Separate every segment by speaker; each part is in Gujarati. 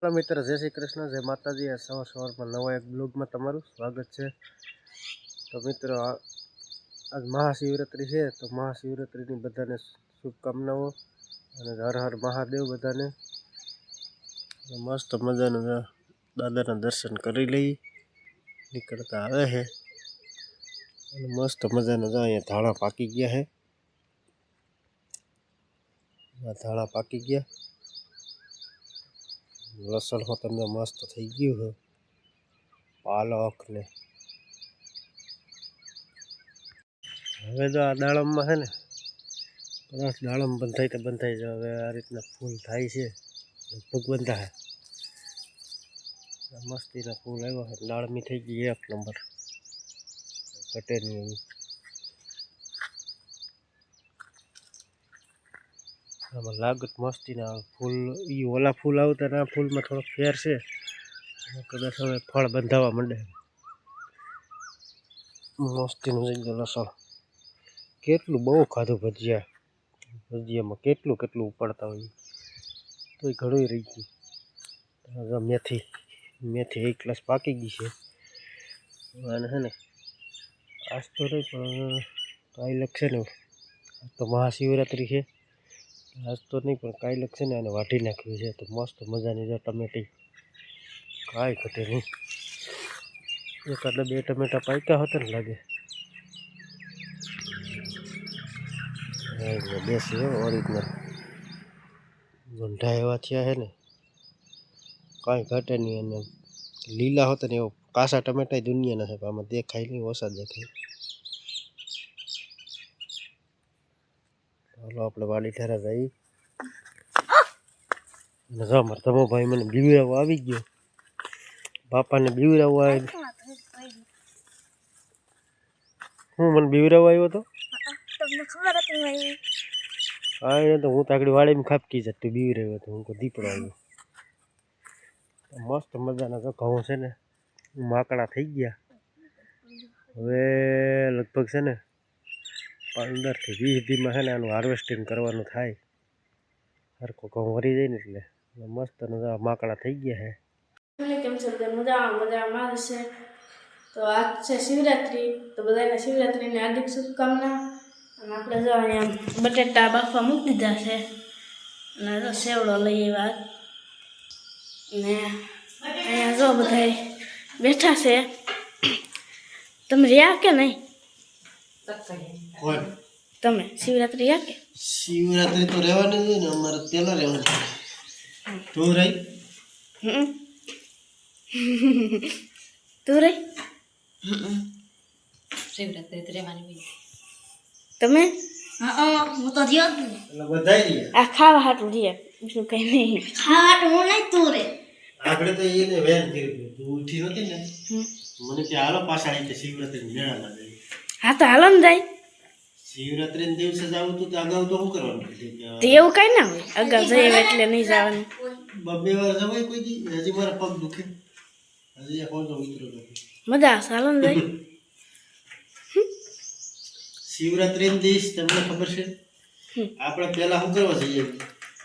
Speaker 1: हेलो मित्र, जय श्री कृष्ण, जय माताजी। सवार सवाરમાં નવા એક બ્લોગમાં તમારું સ્વાગત છે। તો મિત્રો આજ મહાશિવરાત્રિ છે, તો મહાશિવરાત્રિની બધાને શુભકામનાઓ અને હર હર મહાદેવ બધાને। મસ્ત મજાના દાદાના દર્શન કરી લઈ નીકળતા આવે છે અને મસ્ત મજાના અહીંયા ધાણા પાકી ગયા છે। આ ધાણા પાકી ગયા, લસણ હોતને મસ્ત થઈ ગયું છે, પાલક ને હવે જો આ દાડમમાં છે ને કદાચ દાડમ બંધ થાય તો બંધ થઈ જાય। હવે આ રીતના ફૂલ થાય છે, લગભગ બંધ થાય। મસ્તીના ફૂલ આવ્યા છે, દાળમી થઈ ગઈ એક નંબર, ઘટે નહીં એવી। આમાં લાગત મસ્તીના ફૂલ, એ ઓલા ફૂલ આવતા ને આ ફૂલમાં થોડોક ફેર છે, કદાચ હવે ફળ બંધાવા માંડે। મસ્તીનું થઈ ગયું લસણ, કેટલું બહુ ખાધું ભજીયામાં કેટલું કેટલું ઉપાડતા હોય તોય ઘણું રહી ગયું। મેથી એક ગ્લાસ પાકી ગઈ છે અને છે ને આજ તો નહીં પણ કાંઈ છે ને, આજ તો મહાશિવરાત્રિ છે, આજ તો નહીં પણ કાંઈ છે ને, આને વાઢી નાખ્યું છે તો મસ્ત મજાની જો ટમેટી કાંઈ ઘટે નહીં। એકાદ બે ટમેટા પાક્યા હોત ને લાગે, દેશી ઓરિજિનલ ગંઢા એવા થયા છે ને, કાંઈ ઘટે નહીં। અને લીલા હોતા ને એવો કાસા ટમેટા દુનિયા નથી, આમાં દેખાય નહીં, ઓછા દેખાય। ચાલો આપણે વાડી ઠેરા જઈ અને જો મારા ધમોભાઈ મને બીવરાવવા આવી ગયો, બાપાને બીવરાવવા આવી। હું મને બીવરાવવા આવ્યો તો તમને ખબર હતી? હા, તો હું તો આગળ વાડીમાં ખાપકી જતી બીવરાવ્યો હતો, હું દીપડો આવ્યો। મસ્ત મજાના જો ઘઉં છે ને માકડા થઈ ગયા, હવે લગભગ છે ને 15 થી 20 દીમાં છે ને આનું હાર્વેસ્ટિંગ કરવાનું થાય। હરખો ઘઉં વરી જાય ને એટલે મસ્ત માકડા થઈ ગયા છે।
Speaker 2: કેમ છે બધા? મજામાં છે। તો આજ છે શિવરાત્રિ, તો બધાને શિવરાત્રિની હાર્દિક શુભકામના। અને આપણે જો અહીંયા બટેટા બાફવા મૂકી દીધા છે અને જો સેવડો લઈ આવ્યા ને અહીંયા જો બધા બેઠા છે। તમે રહ્યા કે નહીં? તમે શિવરાત્રિ રહ્યા કે?
Speaker 1: શિવરાત્રિ તો રહેવાની જ ને, અમારે પેલા રહેવાની। તું રહી?
Speaker 2: તું રહી?
Speaker 3: શિવરાત્રિ તો રહેવાની હોય
Speaker 2: તમે?
Speaker 3: હું તો રહ્યો જ ને,
Speaker 1: એટલે બધાય રહ્યા।
Speaker 2: આ ખાવા હાટું રહ્યા, બીજું કઈ નહીં।
Speaker 3: ખાવા હાટું હું નહીં, તું રે।
Speaker 1: આપણે તો એને વેન કર્યું, તું ઉઠી નહોતી ને, મને કે હાલો પાછા આવી શિવરાત્રી મેળામાં જઈએ।
Speaker 2: હા તો હાલો ને જાય।
Speaker 1: શિવરાત્રી દિવસે જાવ તો અગાઉ તો શું કરવાનું?
Speaker 2: તો એવું કઈ ના હોય, અગાઉ જઈએ એટલે નહીં જવાનું।
Speaker 1: બબે વાર જવાય કોઈ દી? હજી મારા પગ દુખે, હજી કોણ તો મિત્રો નથી।
Speaker 2: મજા આવશે, હાલો ને જાય।
Speaker 1: શિવરાત્રી દિવસ તમને ખબર છે આપણે પહેલા શું કરવા જઈએ?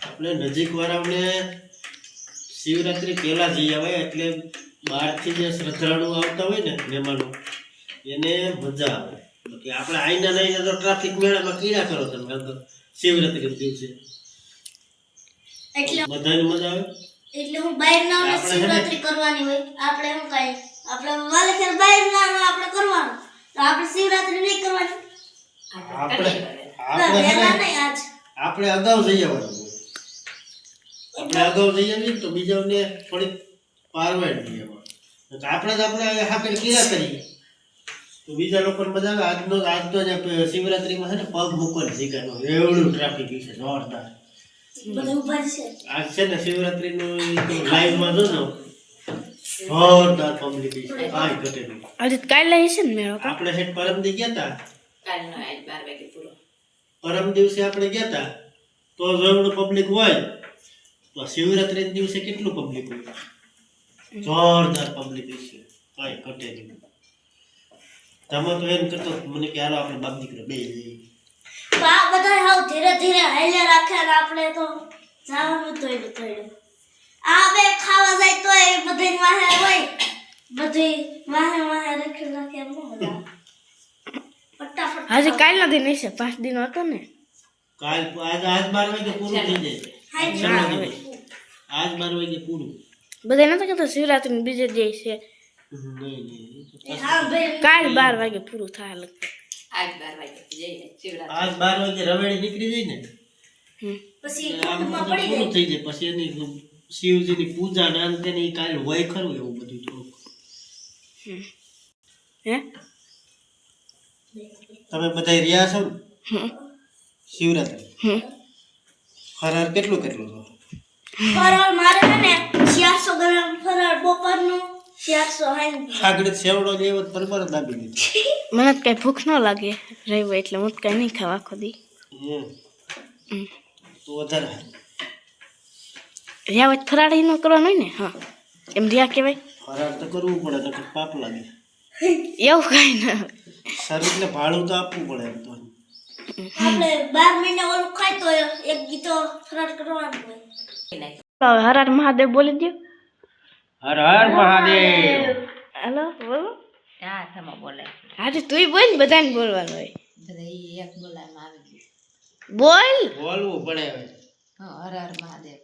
Speaker 1: આપણે નજીક વાળાને શિવરાત્રી પહેલા જઈ આવે, એટલે બહારથી જે શ્રદ્ધાળુ આવતા હોય ને મહેમાનો, એને મજા આવે। કે આપણે આઈના નહીં તો ટ્રાફિક મેળામાં કીડા કરો તમે શિવરાત્રી દિવસે,
Speaker 3: એટલે
Speaker 1: બધાને મજા આવે।
Speaker 3: એટલે હું બહાર ના આવે શિવરાત્રિ કરવાની હોય, આપણે શું કાઈ આપણે વાલે ખેર બહાર ના આવે આપણે કરવાનું, તો આપણે શિવરાત્રિ નહીં કરવાની।
Speaker 1: આપણે અગાઉ જઈ આવવાનું, આપણે અગાઉ જઈ આવીએ તો બીજાને થોડીક પારવાડ નહીં આવવાનું। આપણે જ આપણે હાકડ કીડા કરીએ તો બીજા લોકોને મજા આવે। આજ તો શિવરાત્રીમાં છે ને પગ મૂકવાની જગ્યા ન, એવડું ટ્રાફિક છે જોરદાર।
Speaker 3: બધા ઊભા છે
Speaker 1: આજ છે ને શિવરાત્રીનું લાઈવમાં જોજો, જોરદાર પબ્લિક છે, કાંઈ ઘટે નહીં।
Speaker 2: આજે કાલે હશે ને મેળો?
Speaker 1: આપણે હેઠ પરમદી ગયા હતા,
Speaker 3: કાલનો આજ 12 વાગે પૂરો,
Speaker 1: પરમ દિવસે આપણે ગયા હતા તો જેવડું પબ્લિક હોય તો શિવરાત્રી દિવસે કેટલું પબ્લિક હોય? જોરદાર પબ્લિક છે, કાંઈ ઘટે નહીં। તમે તો એમ કરતો મને કે હાલો આપણે બાપ દીકરો બે જઈએ,
Speaker 3: તો આ બધા હાવ ધીરે ધીરે હાલ્યા રાખે ને આપણે તો જવાનું થોડું થોડું। આ બે ખાવા બધે વાહે હોય બધી વાહે વાહે રાખી એમ ન મજા આવે. ફટાફટ
Speaker 2: હજી કાલનો દિન હશે 5 દિન હતો ને
Speaker 1: કાલ આજ 12 વાગે પૂરું થઈ જાય
Speaker 2: ના હવે
Speaker 1: આજ 12 વાગે પૂરું
Speaker 2: બધા નથી કહેતા શિવરાત્રી બીજે દિવસ છે
Speaker 1: નહીં
Speaker 3: હા ભાઈ
Speaker 2: કાલ 12 વાગે પૂરું થાય લગભગ
Speaker 4: આજ 12 વાગે જઈને શિવરાત્રી
Speaker 1: આજ 12 વાગે રવેડી નીકળી જાય ને
Speaker 3: પછી
Speaker 1: આમ
Speaker 3: કુંડમાં
Speaker 1: બધું
Speaker 3: પડી
Speaker 1: પૂરું થઈ જાય પછી એની શિવજીની પૂજા ને અંતે ની કાલ હોય ખરું એવું બધું થોડુંક
Speaker 2: હે
Speaker 1: તમે બધા રહ્યા છો ને શિવરાત્રી ફરાર કેટલું કેટલું છો
Speaker 3: ફરાળ મારે છે ને 400 ગ્રામ ફરાળ બપોરનું 460
Speaker 1: આગળ સેવડો લેવો તો બરાબર દાબી દીધી
Speaker 2: મને તો કઈ ભૂખ ન લાગે રહેવું એટલે હું તો કઈ નહીં ખાવા આખો દી
Speaker 1: તો વધારે
Speaker 2: રહ્યા હોય ફરાળી ન કરવાનું હોય ને હા એમ રહ્યા કહેવાય
Speaker 1: ફરાર તો કરવું પડે નકર પાપ લાગે
Speaker 2: એવું કઈ ના
Speaker 1: શરીરને ભાડું તો આપવું પડે એમ તો
Speaker 3: આપણે 12 મહિના ઓલું ખાય તો એક ગીતો ફરાળ કરવાનું હોય.
Speaker 2: હવે હર મહાદેવ બોલી દો
Speaker 1: હર હર મહાદેવ
Speaker 2: હાલો બોલો
Speaker 4: હા તમે બોલાય
Speaker 2: આજે તુંય બોલ ને બધાને બોલવાનું હોય
Speaker 4: બધા ઈ એક બોલાયમાં આવી ગયું
Speaker 2: બોલ
Speaker 1: બોલવું પડે હવે
Speaker 4: હા હર હર મહાદેવ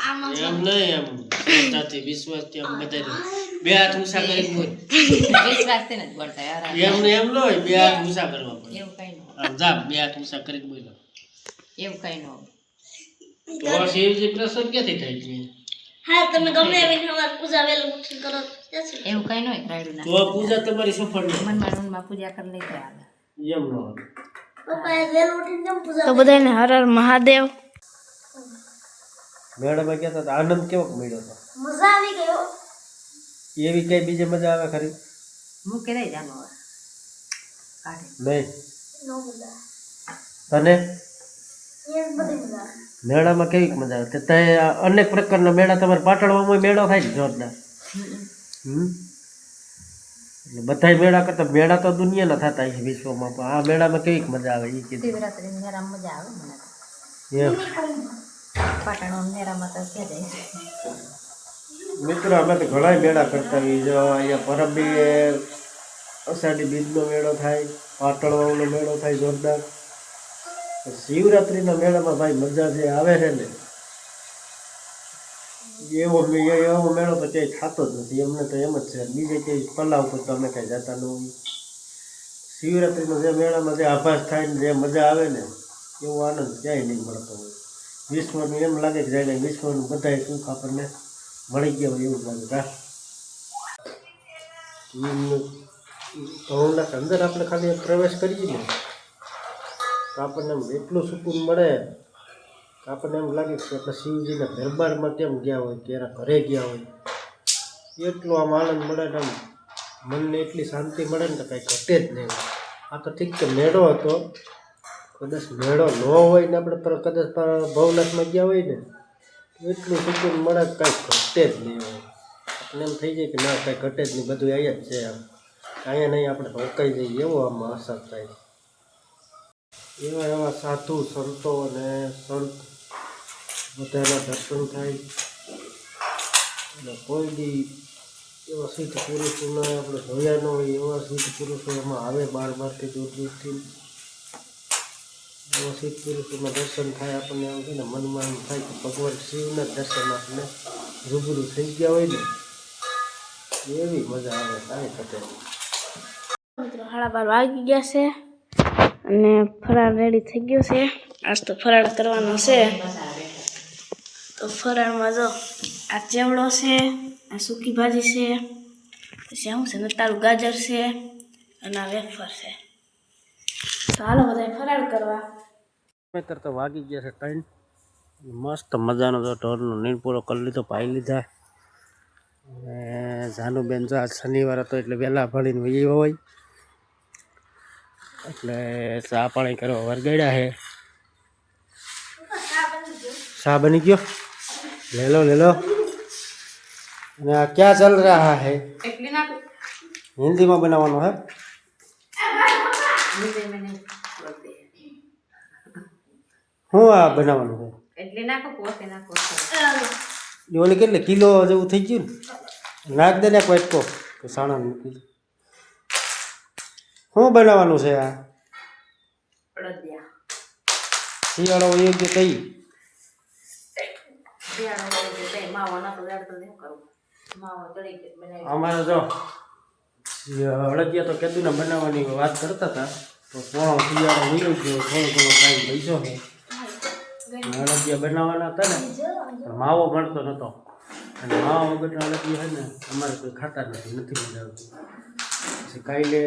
Speaker 3: આમાં
Speaker 1: એમ નહીં એમ શ્રદ્ધાથી વિશ્વાસથી એમ બધા બે હાથ ઊંચા કરી બોલ
Speaker 4: વિશ્વાસથી નથી બોલતા હર હર
Speaker 1: એમ ને એમ ન હોય બે હાથ ઊંચા કરવા પડે
Speaker 4: એવું કઈ ન હોય.
Speaker 1: આમ જા બે હાથ ઊંચા કરીને બોલો
Speaker 4: એવું કઈ ન હોય.
Speaker 1: તો શિવજી પ્રસન્ન ક્યાંથી થાય છે
Speaker 3: હા તમે ગમે એવી સવાર પૂજા વેલું ઉઠી કરો જશે.
Speaker 4: એવું કઈ ન હોય રાયડું ના
Speaker 1: તો પૂજા તમારી સફળ નહીં
Speaker 4: મનમાં પૂજા કરી લઈ તો આવે
Speaker 1: એમ ન હોય
Speaker 3: પપ્પાએ વેલું ઉઠીને કેમ પૂજા
Speaker 2: તો બધાને હર હર મહાદેવ
Speaker 1: મેળામાં ગયા હતા આનંદ કેવો મળ્યો હતો
Speaker 3: મજા આવી ગયો.
Speaker 1: એવી કઈ બીજી મજા આવે ખરી
Speaker 4: મૂકી દઈ જાનો હવે કાઢે
Speaker 1: નહીં
Speaker 3: નો મજા
Speaker 1: તને
Speaker 3: એ બધી મજા આવે.
Speaker 1: મેળામાં કેવી મજા આવે તે અનેક પ્રકારના મેળા તમારે પાટણમાં મેળો થાય ને જોરદાર એટલે બધા મેળા કરતા મેળા તો દુનિયાના થતા છે વિશ્વમાં પણ આ મેળામાં કેવી મજા આવે એ કીધું
Speaker 4: શિવરાત્રી મેળામાં મજા આવે મને તો.
Speaker 1: એમ
Speaker 4: પાટણ મેળામાં તો ક્યાં જાય
Speaker 1: મિત્રો અમે તો ઘણા મેળા કરતા હોઈએ જો અહીંયા પરબી અષાઢી બીજનો મેળો થાય પાટણવાનો મેળો થાય જોરદાર શિવરાત્રિના મેળામાં ભાઈ મજા જે આવે છે ને એવો મેળો તો ક્યાંય થતો જ નથી એમને તો એમ જ છે બીજે ક્યાંય કલા ઉપર તો અમે કાંઈ જતા ન હોઈએ શિવરાત્રિનો જે મેળામાં જે આભાસ થાય ને જે મજા આવે ને એવો આનંદ ક્યાંય નહીં મળતો હોય વિશ્વનું એમ લાગે કે જાય વિશ્વનું બધાય સુખ આપણને મળી ગયા હોય એવું લાગે કા ઘઉંના અંદર આપણે ખાલી પ્રવેશ કરીએ ને તો આપણને એમ એટલું સુકૂન મળે કે આપણને એમ લાગે કે આપણે શિવજીના દરબારમાં કેમ ગયા હોય કે એના ઘરે ગયા હોય એટલો આમ આનંદ મળે ને આમ મનને એટલી શાંતિ મળે ને તો કાંઈ ઘટે જ નહીં આ તો ઠીક કે મેળો હતો કદાચ મેળો ન હોય ને આપણે કદાચ ભવનાથમાં ગયા હોય ને એટલું સુકૂન મળે કાંઈ ઘટે જ નહીં હોય આપણે એમ થઈ જાય કે ના કાંઈ ઘટે જ નહીં બધું અહીંયા જ છે આમ અહીંયા નહીં આપણે રોકાઈ જઈએ એવો આમાં અસર થાય એવા એવા સાધુ સંતો અને સંત બધાના દર્શન થાય અને કોઈ બી એવા સિદ્ધ પુરુષોના આપણે જોયા ન હોય એવા સિદ્ધ પુરુષો એમાં આવે બારથી દૂર દૂરથી એવા સિદ્ધ પુરુષોના દર્શન થાય આપણને એમ છે ને મનમાં એમ થાય કે ભગવાન શિવના દર્શન આપણને રૂબરૂ થઈ ગયા હોય ને એવી મજા આવે કાંઈ ઘટે નહીં.
Speaker 2: મિત્રો 12:30 વાગી ગયા છે અને ફરાળ રેડી થઈ ગયો છે આજ તો ફરાળ કરવાનો છે તો ફરાળમાં જો આ ચેવડો છે આ સૂકી ભાજી છે પછી શું છે નતાળું ગાજર છે અને આ વેફર છે તો હાલો બધા ફરાળ કરવા
Speaker 1: નહીતર તો વાગી ગયા છે 3 મસ્ત મજાનો જો ઢોરનો નીર પૂરો કરી લીધો પાઈ લીધા અને જાનુબેન જો આજ શનિવાર હતો એટલે વહેલા ભણીને વહી હોય એટલે ચા પાણી કરવા વરગાડ્યા છે ચા બની ગયો ले लो અને આ ક્યાં ચલ રહા है
Speaker 4: એટલી નાખો
Speaker 1: હિન્દીમાં બનાવવાનું હે
Speaker 4: બીજે મને બોલતી
Speaker 1: શું આ બનાવવાનું છે
Speaker 4: એટલી નાખો પોતે નાખો
Speaker 1: એ ઓલી કેટલે કિલો જેવું થઈ ગયું ને નાખ દે ને વાટકો કે સાણા મૂકી દે. શું બનાવવાનું છે આ
Speaker 4: અડદિયા
Speaker 1: શિયાળો યોગ્ય કઈ
Speaker 4: શિયાળો હોય તો કઈ માવો નતો જાડતો શું કરું માવો ચડી ગયો બનાવી
Speaker 1: અમારે જો અળદિયા તો કેદુના બનાવવાની વાત કરતા હતા તો પોણો શિયાળો વયો ગયો થોડો થોડો ટાઈમ પૈસો છે અળદિયા બનાવવાના હતા ને પણ માવો મળતો નહોતો અને માવા વગરના અળદિયા છે ને અમારે કોઈ ખાતા નથી મજા આવતી પછી કાલે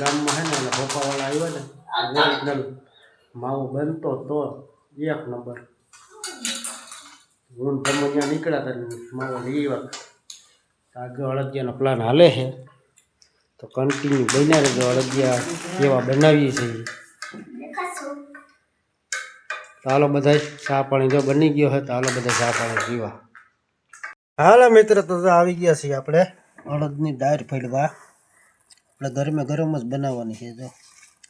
Speaker 1: ગામમાં છે ને એટલે ભોપાવાળા આવ્યા ને ઓરિજિનલ માવો બનતો તો એક નંબર હું તમે ત્યાં નીકળ્યા હતા ને માવો લઈ આવ્યા આગળ અળદિયાનો પ્લાન હાલે છે તો કન્ટિન્યુ બન્યા રહેજો અળદિયા કેવા બનાવીએ છીએ તો હાલો બધા ચા પાણી જો બની ગયો હોય તો હાલો બધા ચા પાણી પીવા હાલો મિત્ર તો આવી ગયા છીએ આપણે અડદની દાળ ફેડવા આપણે ગરમે ગરમ જ બનાવવાની છે જો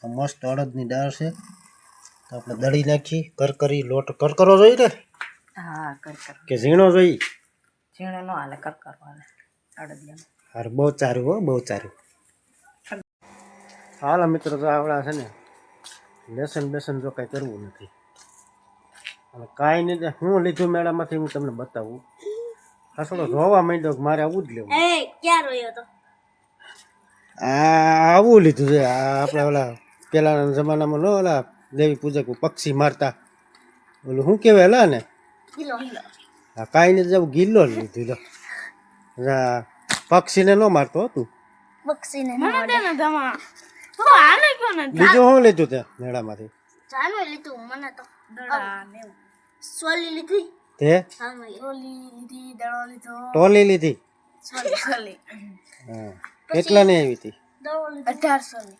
Speaker 1: આ મસ્ત અડદની દાળ છે તો આપણે દળી નાખી કરકરી લોટ કરકરો જોઈએ ને
Speaker 4: હા કર
Speaker 1: કે ઝીણો જોઈએ
Speaker 4: ઝીણો નો હાલે કર હાલે અડદિયા
Speaker 1: હાર બહુ સારું હો બહુ સારું હાલો મિત્રો તો આવડા છે ને લેસન બેસન જો કાંઈ કરવું નથી અને કાંઈ નહીં હું લીધું મેળામાંથી હું તમને બતાવું હાસડો રોવા માંડ્યો કે મારે આવું જ લેવું
Speaker 3: એ ક્યાં રોયો તો
Speaker 1: આ આવું લીધું છે આ આપણે ઓલા પહેલાના જમાનામાં ન ઓલા દેવી પૂજક પક્ષી મારતા ઓલું શું કહેવાય એલા ને
Speaker 3: કિલો
Speaker 1: આ કાંઈ નહીં જવું ગિલ્લો જ લીધું લો પક્ષીને ન મારતો હતું
Speaker 3: બક્ષીને
Speaker 2: મને દે ને ધમા હો આને કોને
Speaker 1: બીજું શું લીધું તે મેળામાંથી
Speaker 3: જાનો લીધું મને તો
Speaker 2: દડા ને
Speaker 3: સોલી લીધી
Speaker 1: તે
Speaker 3: જાનો
Speaker 2: ઓલી લીધી દડો લીધો
Speaker 1: ટોલી લીધી
Speaker 2: સોલી સોલી
Speaker 1: હા કેટલાની આવી હતી
Speaker 3: દવો લીધી
Speaker 2: 1800 ની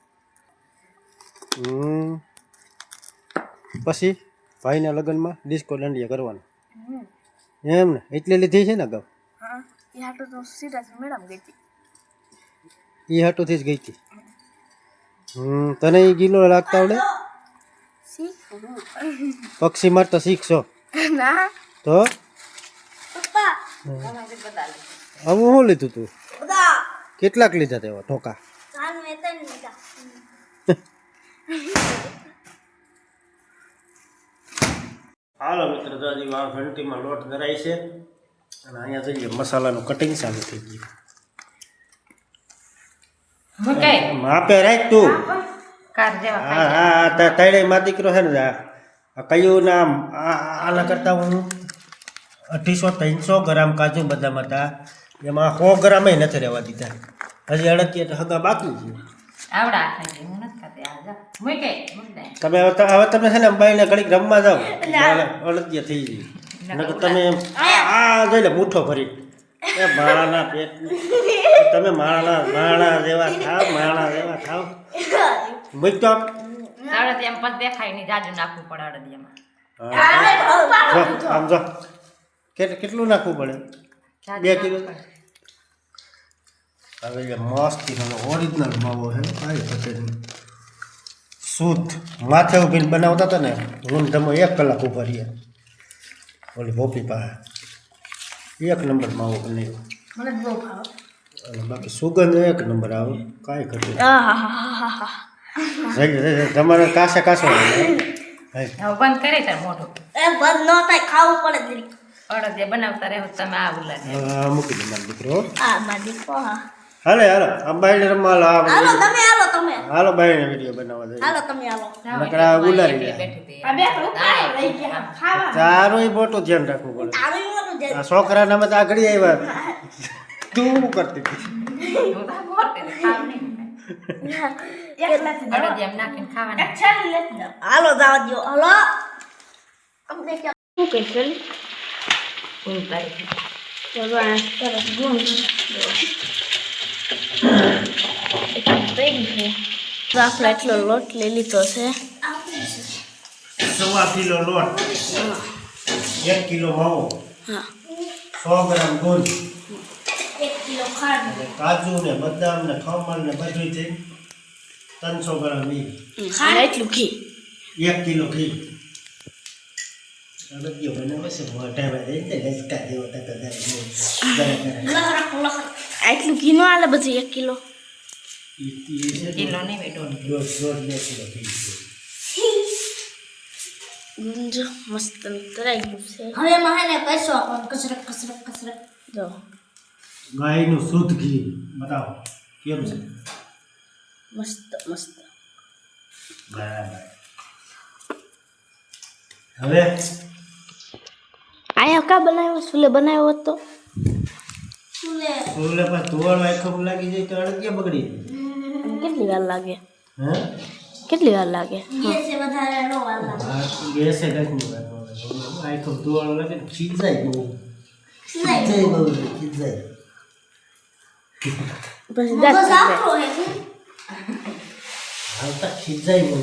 Speaker 1: પછી ભાઈના લગ્નમાં ડિસ્કો દાંડિયા કરવાનું એમ ને એટલે લીધી છે ને અગાઉ
Speaker 2: હા એ હાટો તો સીધા મેડમ ગઈ હતી
Speaker 1: એ હાટોથી જ ગઈ હતી તને એ ગીલો લાગતા આવડે પક્ષી મારતા શીખશો
Speaker 2: ના
Speaker 1: તો
Speaker 3: પપ્પા
Speaker 1: આવું શું લીધું તું
Speaker 3: બધા
Speaker 1: કેટલાક લીધા તેવા ઠોકા
Speaker 3: જાનો એતન લીધા
Speaker 1: હાલો મિત્ર તો હજી વાળ ઘંટીમાં લોટ ધરાય છે અને અહીંયા જઈએ મસાલાનું કટિંગ ચાલુ થઈ ગયું
Speaker 4: મુકાય
Speaker 1: માપે રાખ તું
Speaker 4: કાર જેવા
Speaker 1: હા હા તળે માં દીકરો છે ને આ કયું નામ આના કરતા હું 250-300 ગ્રામ કાજુ બદામ હતા એમાં 100 ગ્રામ નથી રહેવા દીધા હજી અડદિયા હગા બાકી છે
Speaker 4: આવડા ખાઈ હું નથી ખાતી આ જા મુકાય મુકાય
Speaker 1: તમે હવે તમે છે ને અંબાઈને ઘડીક રમવા જાઓ અડદિયા થઈ જાય નકર તમે આ જોઈ લે મૂઠો ભરી એ માળાના પેટ તમે માળા જેવા થાવ મૂક તો
Speaker 4: અડદિયામાં પણ દેખાય નહીં જાજુ નાખવું પડે અડદિયામાં
Speaker 1: આમ જો કેટલું નાખવું પડે 2 કિલો હવે એ મસ્તી ઓરિજિનલ માવો છે કાંઈ પતે નહીં શુદ્ધ માથે ઉભીને બનાવતા હતા ને હું તમે 1 કલાક ઉભા રહ્યા ઓલી ભોપી પાસે 1 નંબર માવો બનાવ્યો
Speaker 2: મને બહુ ભાવ
Speaker 1: અને બાકી સુગંધ 1 નંબર આવે કાંઈ ઘટે તમારે કાસે કાસો
Speaker 4: હવે બંધ કરી તાર મોઢું
Speaker 3: એ બંધ ન થાય ખાવું પડે જરીક
Speaker 4: અડદિયા બનાવતા રહો તમે આવું લાગે
Speaker 1: મૂકી દે મારો દીકરો
Speaker 3: આ માં દીકો હા
Speaker 1: હાલો આ બાઈને રમવા
Speaker 3: હાલો તમે
Speaker 1: હાલો બાઈને વિડીયો બનાવવા જાય
Speaker 3: હાલો તમે હાલો
Speaker 1: નકરા ઉલારી જાય
Speaker 4: બેઠી
Speaker 2: આ બે રૂપિયા લઈ ગયા ખાવા
Speaker 1: તારું મોટું ધ્યાન રાખવું પડે
Speaker 3: તારું મોટું જે
Speaker 1: આ છોકરાને અમે તો આગળ આવ્યા તું શું કરતી હતી
Speaker 4: હું તો મોરતે ખાવ નહીં
Speaker 2: એક લાથી
Speaker 4: અડદિયામાં નાખીને ખાવાના
Speaker 2: એક છાલી લેતી જાવ
Speaker 3: હાલો જાવ દો હાલો અમને ક્યાં
Speaker 2: શું કઈ છેલી
Speaker 4: હું તારી
Speaker 2: ચલો આ સરસ ગુણ આપણે એટલો લોટ લઈ લીધો છે
Speaker 1: 1.25 કિલો લોટ 1 કિલો માવો
Speaker 2: હા
Speaker 1: 100 ગ્રામ દૂધ
Speaker 3: 1 કિલો ખાંડ
Speaker 1: અને કાજુ ને બદામ ને ખમણ ને બધું થઈ 300 ગ્રામ ઘી
Speaker 2: અને એટલું ઘી
Speaker 1: 1 કિલો ઘી અડદિયો બનાવે છે મોઢામાં દઈ દે લસકા જેવો તક
Speaker 3: લખ
Speaker 2: આટલું ઘી ન આલે બધી 1 કિલો
Speaker 4: કિલો નહીં ભાઈ દોઢ.
Speaker 2: ગુંજો મસ્ત તરાઈ ગયું છે
Speaker 3: હવે એમાં હે ને પૈસો આપવાનો કસરત કસરત કસરત
Speaker 2: જો
Speaker 1: ગાયનું શુદ્ધ ઘી બતાવો કેમ છે
Speaker 2: મસ્ત મસ્ત
Speaker 1: બરાબર હવે
Speaker 2: આયા કા બનાવ્યો સુલે બનાવ્યો હતો
Speaker 3: સુલે
Speaker 1: ઓલે પર ધોળ આખો લાગી જાય તો અડદિયા બગડી
Speaker 2: કેટલી વાર લાગે
Speaker 1: હે
Speaker 2: કેટલી વાર લાગે
Speaker 3: ગેસે વધારે નો વાલા
Speaker 1: ગેસે કઈ આખો ધોળ લાગે તો ખીજાય બહુ
Speaker 3: સિલાઈ
Speaker 1: ખીજાય
Speaker 2: પછી
Speaker 3: બસ
Speaker 2: દાંત
Speaker 3: આખો હે
Speaker 1: હાલતા ખીજાય બહુ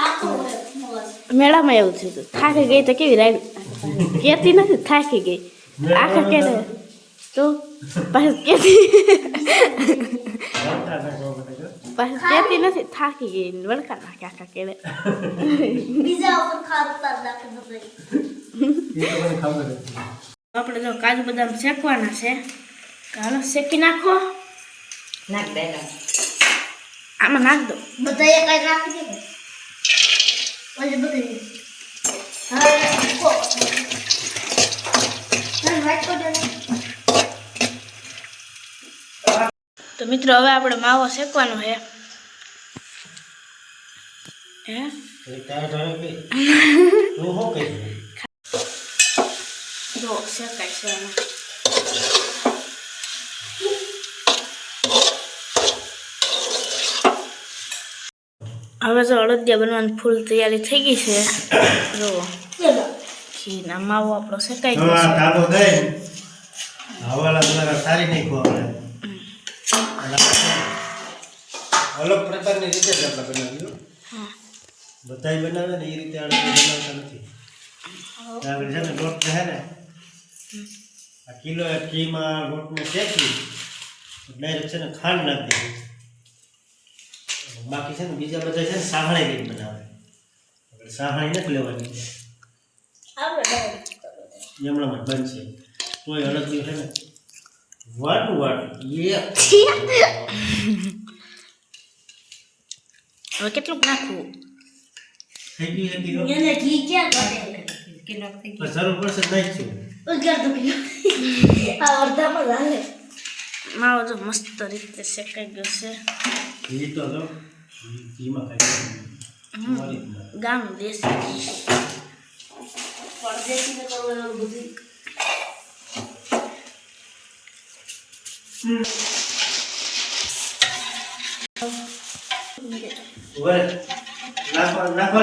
Speaker 3: આખો હે બસ
Speaker 2: મેળામાં એવું થયું હતું થાકી ગઈ તો કેવી રાઈડ કેતી નથી થાકી ગઈ આખા કે તો પાછી કેતી નથી થાકી ગઈ વળકા નાખે આખા કેળે
Speaker 3: બીજા ઉપર ખાતા નાખી દે
Speaker 1: ખબર
Speaker 2: આપણે જો કાજુ બદામ શેકવાના છે હાલો શેકી નાખો
Speaker 4: નાખ દે
Speaker 2: આમાં નાખ દો
Speaker 3: બધા એક જ રાખી દે ઓલે બગડી હવે કો ના વાટ કો દે
Speaker 2: તો મિત્રો હવે આપણે માવો શેકવાનો છે હે જો શેકાય છે એમાં હવે જો અડદિયા બનવાની ફૂલ તૈયારી થઈ ગઈ છે જો
Speaker 3: ચલો
Speaker 2: ઘીના માવો આપણો શેકાઈ ગયો છે
Speaker 1: ટાલો દઈ હવાલા સારી નહીં ખોવાય અલગ પ્રકારની રીતે જ આપણે બનાવ્યું બધાય બનાવે ને એ રીતે આપણે બનાવતા નથી આપણે છે ને લોટ છે ને આ કિલો ઘીમાં લોટને શેકી ડાયરેક્ટ છે ને ખાંડ નાખી દીધી બાકી છે ને બીજા બધા છે ને સાહણી રીત બનાવે આપણે સાહણી નથી લેવાની
Speaker 3: આપણે
Speaker 1: એમણામાં જ બનશે તોય અલગથી છે ને વાટું
Speaker 2: હવે કેટલું નાખવું
Speaker 1: થઈ ગયું 1 કિલો
Speaker 3: એને ઘી ક્યાં કરે
Speaker 4: કિલો થઈ
Speaker 1: પણ જરૂર પડશે નાખશું
Speaker 3: ઉજગર તો કિલો આ અડધામાં લાલે
Speaker 2: માવો જો મસ્ત રીતે શેકાઈ ગયો છે
Speaker 1: ઘી તો જો ઘીમાં ખાઈ
Speaker 2: ગામ દેશી ઘી
Speaker 3: પરદેશી ને કરવાનું બધું
Speaker 1: ઓરે નાખો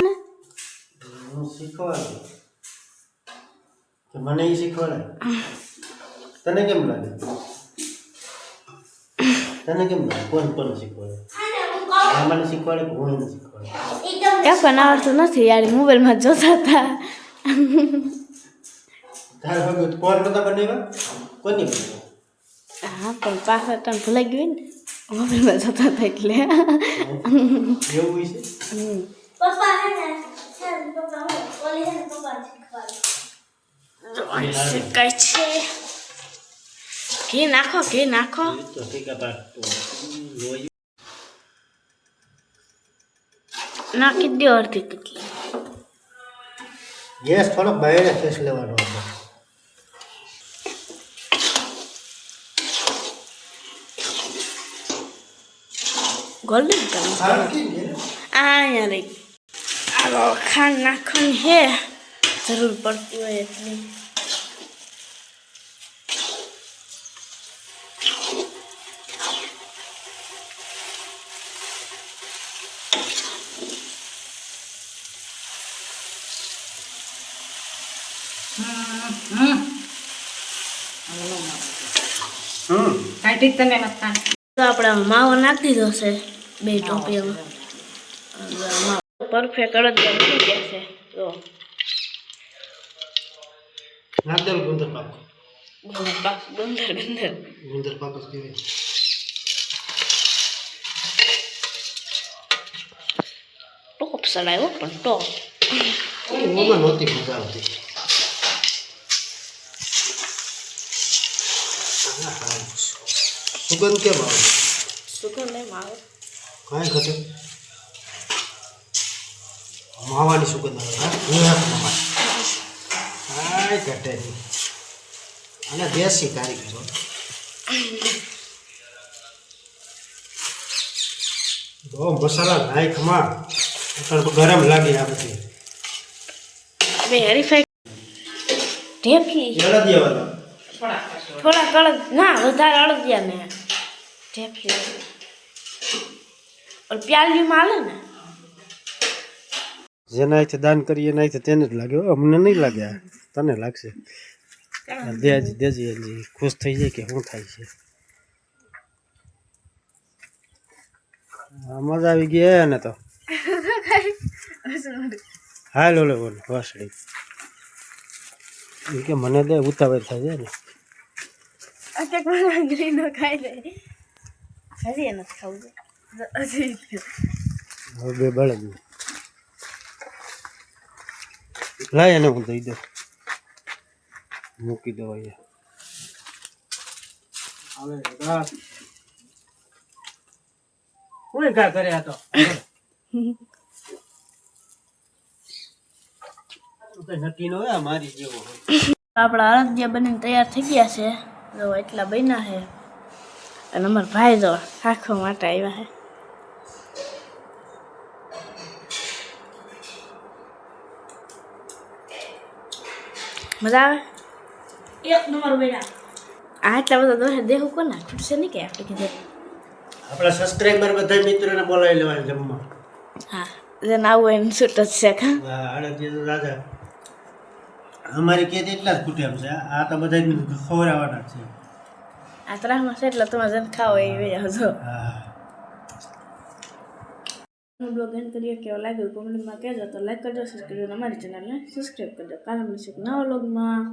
Speaker 1: હું શીખવાડું તો મને એ શીખવાડે તને કેમ લાગે કોણ શીખવાડે
Speaker 3: આને હું કહું
Speaker 1: આ મને શીખવાડે કે હું એને શીખવાડે
Speaker 3: એકદમ
Speaker 2: એ પણ આવડતું નથી યાર મોબાઈલમાં જોતા હતા
Speaker 1: તારે વખત કોણ નતા બનાવ્યા કોની બનાવ્યા
Speaker 2: હા પણ પાછા તને ભૂલાઈ ગયું ને મોબાઈલમાં જોતા હતા એટલે
Speaker 1: એવું છે
Speaker 3: પપ્પા હે ને પપ્પા હું ઓલી હે ને પપ્પા શીખવાડે
Speaker 2: શેકાય છે ઘી નાખો
Speaker 1: એ તો ઠીક આ લોહી
Speaker 2: નાખી દો અડધી કેટલી
Speaker 1: ગેસ થોડો બહાર ફેસ લેવાનો હતો
Speaker 2: ગોલ્ડન કલર અહીંયા લઈ આવો ખાંડ નાખવાની હે જરૂર પડતી હોય એટલી
Speaker 4: કાંઈ ઠીક તમે મત ખાન
Speaker 2: તો આપણે માવો નાખી દીધો છે 2 ટોપીઓમાં પરફેક્ટ અડદિયા બની ગયા છે જો
Speaker 1: નાખ દે ગુંદર પાક
Speaker 2: ગુંદર
Speaker 1: ગુંદર પાક જ કહેવાય
Speaker 2: ટોપ સડાયો પણ ટોપ
Speaker 1: ઓમાં નહોતી મજા આવતી સુગંધ કેમ આવે
Speaker 2: સુગંધ એમ આવે.
Speaker 1: કાંઈ ઘટે માવાની સુગંધ આવે હા કાંઈ ઘટે નહીં અને દેશી કારીગરો બહુ મસાલા નાખ માં ગરમ લાગી આ બધી
Speaker 2: બે હરીફાઈ ઢેફલી
Speaker 1: દેવાના
Speaker 2: થોડા કડક ના વધારે અળદિયા ને ઢેફલી ઓર પ્યાલીમાં આલે ને
Speaker 1: જેના અહીંથી દાન કરીએ એના અહીંથી તેને જ લાગે હો, અમને નહીં લાગે આ. તને લાગશે દેજી હજી ખુશ થઈ જાય કે શું થાય છે મજા આવી ગઈ એને તો હાલ ઓલે બોલ વાસળી એ કે મને દે ઉતાવળ થાય છે ને
Speaker 2: ગ્રીનો ખાઈ લે હજી એને ખાવું
Speaker 1: હવે બે બળદ લાય એને હું દઈ દઉં મૂકી દો અહીંયા હવે કોઈ કા કરે આ તો નક્કી નો હોય મારી જેવો
Speaker 2: આપણા અળદિયા બનીને તૈયાર થઈ ગયા છે જો એટલા બન્યા છે અને અમારા ભાઈ જો આખો માટે આવ્યા છે મજા આવે
Speaker 3: એક નંબર બેડા
Speaker 2: આ એટલા બધા દોહે દેવું કોને છૂટશે નહીં કે આપણે કીધું
Speaker 1: આપણા સબસ્ક્રાઇબર બધા મિત્રોને બોલાવી લેવાના જમવા
Speaker 2: હા જેને આવું એને છૂટ જ છે કા
Speaker 1: આડતીયા રાજા અમારી ખેત એટલા જ કુટુંબ છે આ તો બધા ખવડાવવાના છે
Speaker 2: આ ત્રાસમાં છે એટલે તમે જેને ખાઓ એ આવજો
Speaker 1: હા
Speaker 2: બ્લોગ એન્ડ કરીએ કેવો લાગ્યો કોમેન્ટમાં કહેજો તો લાઈક કરજો સબસ્ક્રાઈબ કરજો અમારી ચેનલને સબસ્ક્રાઈબ કરજો કાલે મળીશું નવા બ્લોગમાં